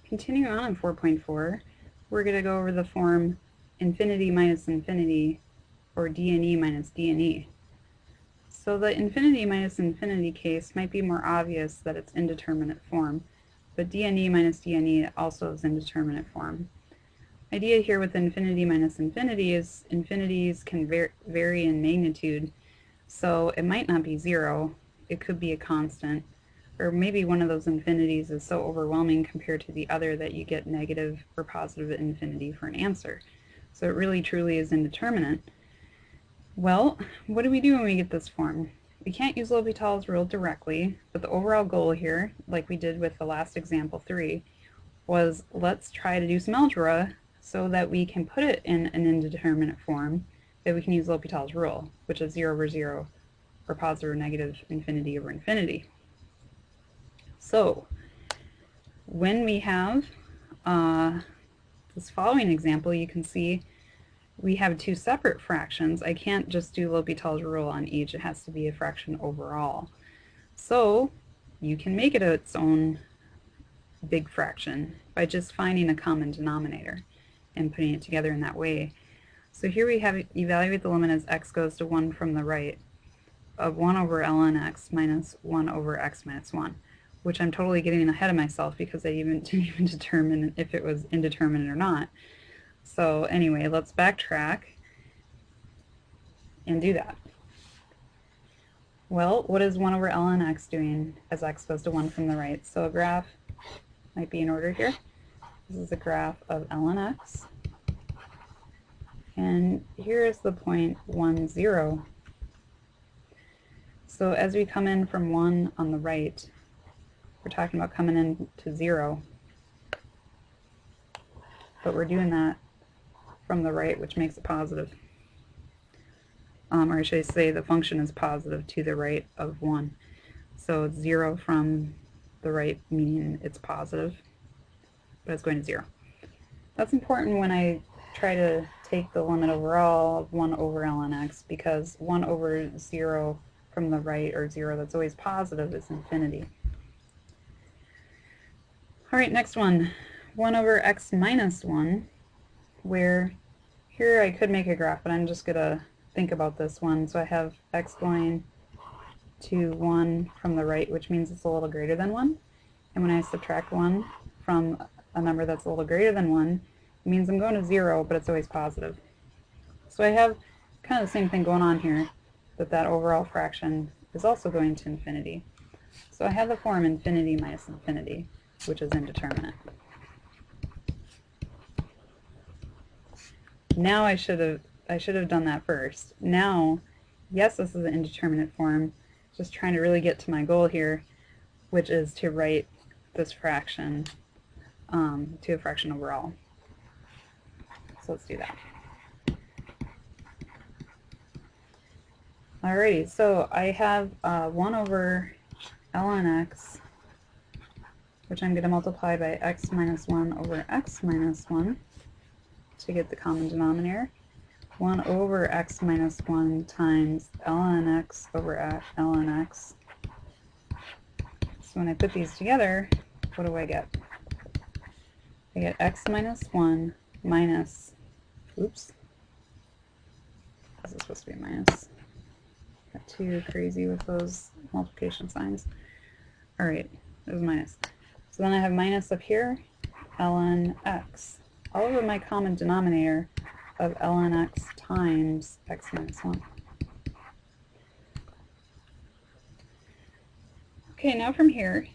Continuing on in 4.4, we're going to go over the form infinity minus infinity, or d and e minus d and e. So the infinity minus infinity case might be more obvious that it's indeterminate form, but d and e minus d and e also is indeterminate form. Idea here with infinity minus infinity is infinities can vary in magnitude, so it might not be 0, it could be a constant, or maybe one of those infinities is so overwhelming compared to the other that you get negative or positive infinity for an answer. So it really truly is indeterminate. Well, what do we do when we get this form? We can't use L'Hopital's rule directly, but the overall goal here, like we did with the last example 3, was let's try to do some algebra so that we can put it in an indeterminate form that we can use L'Hopital's rule, which is 0 over 0, or positive or negative infinity over infinity. So, when we have this following example, you can see we have two separate fractions. I can't just do L'Hopital's rule on each. It has to be a fraction overall. So you can make it its own big fraction by just finding a common denominator and putting it together in that way. So here we have evaluate the limit as x goes to 1 from the right of 1 over ln x minus 1 over x minus 1, which I'm totally getting ahead of myself because I didn't even determine if it was indeterminate or not. So anyway, let's backtrack and do that. Well, what is 1 over ln x doing as x goes to 1 from the right? So a graph might be in order here. This is a graph of ln x. And here is the point 1, 0. So as we come in from 1 on the right, we're talking about coming in to 0. But we're doing that from the right, which makes it positive. Or I should say the function is positive to the right of 1. So it's 0 from the right, meaning it's positive, but it's going to 0. That's important when I try to take the limit overall of 1 over ln x, because 1 over 0 from the right, or 0 that's always positive, is infinity. Alright, next one. 1 over x minus 1, where here I could make a graph, but I'm just going to think about this one. So I have x going to 1 from the right, which means it's a little greater than 1. And when I subtract 1 from a number that's a little greater than 1, it means I'm going to 0, but it's always positive. So I have kind of the same thing going on here, that overall fraction is also going to infinity. So I have the form infinity minus infinity, which is indeterminate. Now I should have done that first. Now, yes, this is an indeterminate form, just trying to really get to my goal here, which is to write this fraction to a fraction overall. So let's do that. Alrighty, so I have 1 over ln x, which I'm going to multiply by x minus 1 over x minus 1 to get the common denominator. 1 over x minus 1 times ln x over ln x. So when I put these together, what do I get? I get x minus 1 minus, oops, this is supposed to be a minus. Got too crazy with those multiplication signs. Alright, there's a minus. So then I have minus up here, ln x, all over my common denominator of ln x times x minus 1. Okay, now from here,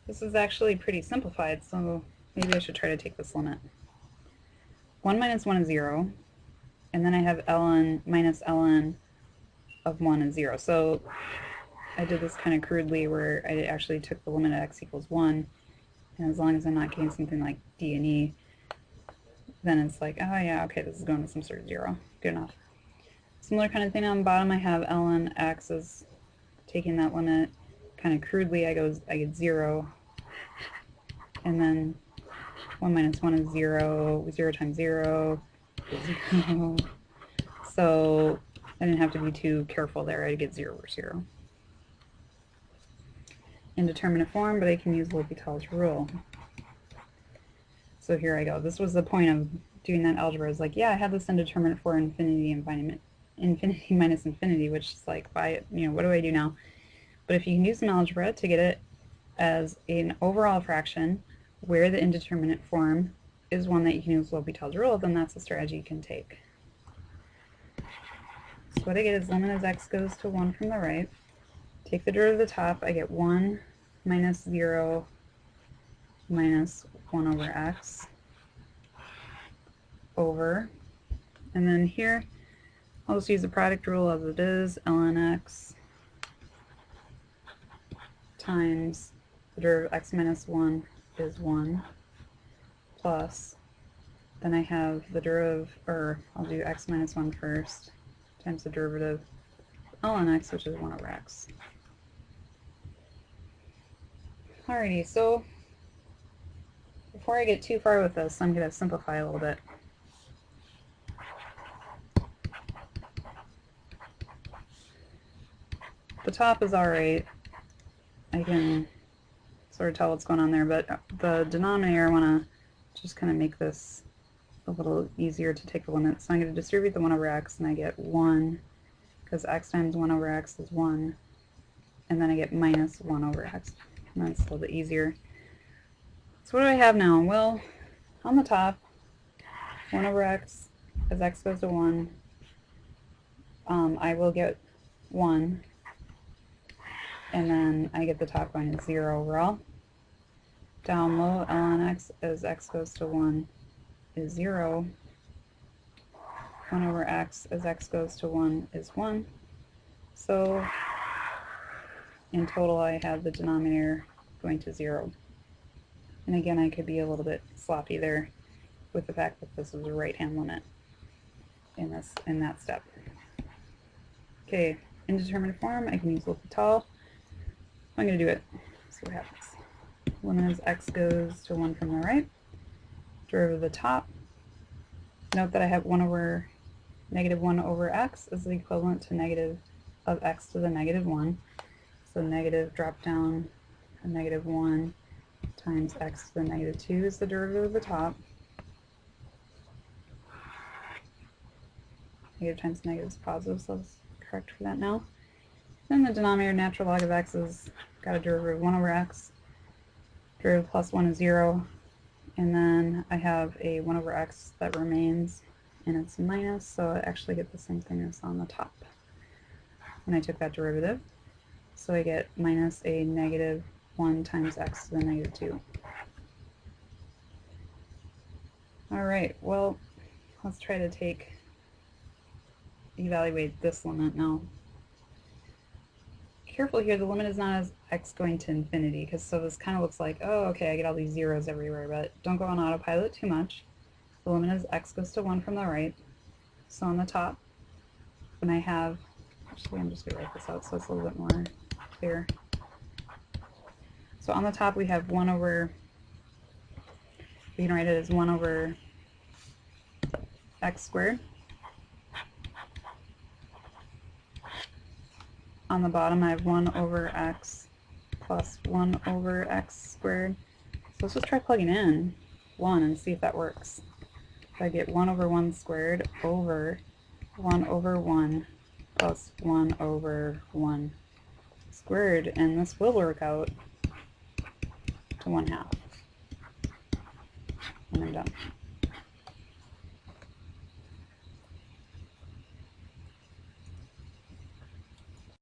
this is actually pretty simplified, so maybe I should try to take this limit. 1 minus 1 is 0, and then I have ln minus ln of 1 is 0. So I did this kind of crudely where I actually took the limit at x equals 1, and as long as I'm not getting something like d and e, then it's like, oh yeah, okay, this is going to some sort of 0. Good enough. Similar kind of thing on the bottom, I have ln x is taking that limit kind of crudely. I get 0, and then 1 minus 1 is 0, 0 times 0 is 0. So I didn't have to be too careful there. I get 0 over 0. Indeterminate form, but I can use L'Hopital's rule. So here I go. This was the point of doing that algebra. Is like, yeah, I have this indeterminate for infinity and infinity minus infinity, which is like, why, what do I do now? But if you can use some algebra to get it as an overall fraction where the indeterminate form is one that you can use L'Hopital's rule, then that's a strategy you can take. So what I get is limit as x goes to 1 from the right. Take the derivative of the top, I get 1 minus 0 minus 1 over x over, and then here I'll just use the product rule as it is, ln x times the derivative of x minus 1 is 1, plus, then I have the derivative, or I'll do x minus 1 first, times the derivative ln x, which is 1 over x. Alrighty, so before I get too far with this, I'm going to simplify a little bit. The top is alright. I can sort of tell what's going on there, but the denominator I want to just kind of make this a little easier to take the limit. So I'm going to distribute the 1 over x, and I get 1, because x times 1 over x is 1, and then I get minus 1 over x. And that's a little bit easier. So what do I have now? Well, on the top, 1 over x, as x goes to 1, I will get 1, and then I get the top going to 0 overall. Down low, ln x as x goes to 1 is 0. 1 over x as x goes to 1 is 1. So in total I have the denominator going to 0. And again, I could be a little bit sloppy there with the fact that this is a right-hand limit in that step. Okay, indeterminate form, I can use L'Hopital. I'm going to do it. See what happens. Limit as x goes to 1 from the right. Derivative of the top. Note that I have negative 1 over x is the equivalent to negative of x to the negative 1. So negative drop down a negative 1 times x to the negative 2 is the derivative of the top. Negative times negative is positive, so let's correct for that now. Then the denominator, natural log of x, is got a derivative of 1 over x. Derivative plus 1 is 0. And then I have a 1 over x that remains, and it's minus, so I actually get the same thing as on the top when I took that derivative. So I get minus a negative 1 times x to the negative 2. Alright, well, let's try to evaluate this limit now. Careful here, the limit is not as x going to infinity, because so this kind of looks like, oh, okay, I get all these zeros everywhere, but don't go on autopilot too much. The limit is x goes to 1 from the right. So on the top, when I have, actually I'm just going to write this out so it's a little bit more clear. So on the top we have 1 over, we can write it as 1 over x squared. On the bottom I have 1 over x plus 1 over x squared. So let's just try plugging in 1 and see if that works. So I get 1 over 1 squared over 1 over 1 plus 1 over 1 squared, and this will work out to 1/2. And I'm done.